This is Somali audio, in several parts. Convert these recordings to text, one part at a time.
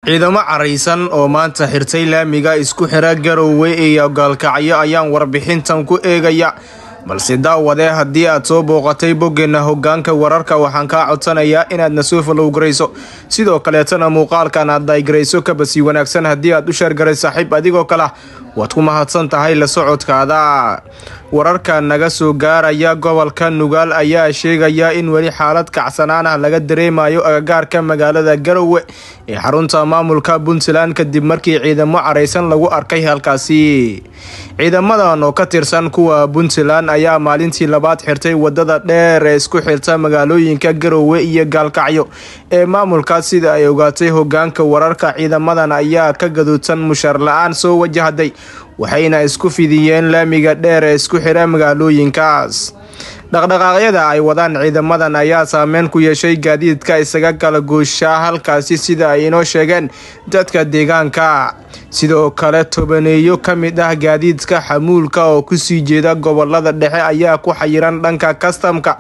ciidamo caraysan oo maanta xirtay laamiga isku xira Garowe iyo Gaalkacyo ayaan warbixintan ku eegaya balse daawade haddii aad soo booqatay boggeena hoggaanka wararka waxaan ka codsanayaa inaad na soo follow gareyso sidoo kale tan muuqaalkan aad daagreyso ka basi wanaagsan haddii aad u share gareyso saaxiib adigoo kala waad ku mahadsan tahay la socodkaada wararka naga soo gaaraya gobolka Nugaal ayaa sheegaya in wali xaalad kacsanaan ah laga dareemayo agagaarka magaalada Garowe ee xarunta maamulka Puntland kadib markii ciidamo caraysan lagu arkay halkaasi ciidamadan oo ka tirsan kuwa Puntland ayaa maalintii labaad xirtay wadada dheer ee isku xirta magaalooyinka Garowe iyo Gaalkacyo ee maamulka sida ay ogaatay hoggaanka wararka ciidamadan ayaa ka gaduudsan mushar la'aan soo wajahday waxayna isku fidiyeen laamiga dheer ee isku xira magaalooyinkaas dhaqdhaqaaqyada ay wadaan ciidamadan ayaa saameyn ku yeeshay gaadiidka isaga kala goosha halkaasi sida ay inoo sheegeen dadka deegaanka sidoo kale tobaneeyo kamid ah gaadiidka xamuulka oo ku sii jeeda gobolada dhexe ayaa ku xayiran dhanka kastamka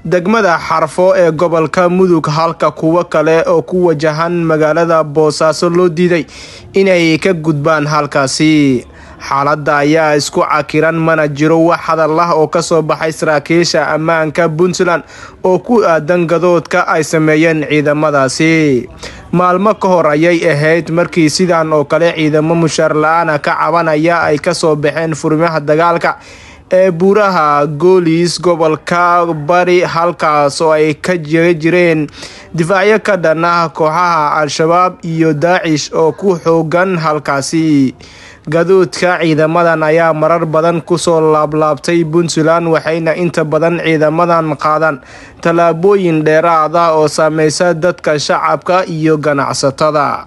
degmada Xarfo ee gobolka Mudug halka kuwa kale oo ku wajahan magaalada Boosaaso loo diiday inay ka gudbaan halkaasi xaaladda ayaa isku cakiran mana jiro wax hadal ah oo ka soo baxay saraakiisha ammaanka Puntland oo ku aadan gadoodka ay sameeyeen ciidamadaasi maalmo ka hor ayay ahayd markii sidaan oo kale ciidamo mushar la'aan ka cabanaya ay ka soo baxeen furmaha dagaalka ee buuraha Goolis gobolka Bari halkaas oo ay ka jireen difaacyo ka dhan ah kooxaha Al-Shabaab iyo Daesh oo ku xoogan halkaasi gadoodka ciidamadan ayaa marar badan ku soo laablaabtay Puntland waxayna inta badan ciidamadan qaadan talaabooyin dheeraad ah oo saameysa dadka shacabka iyo ganacsatada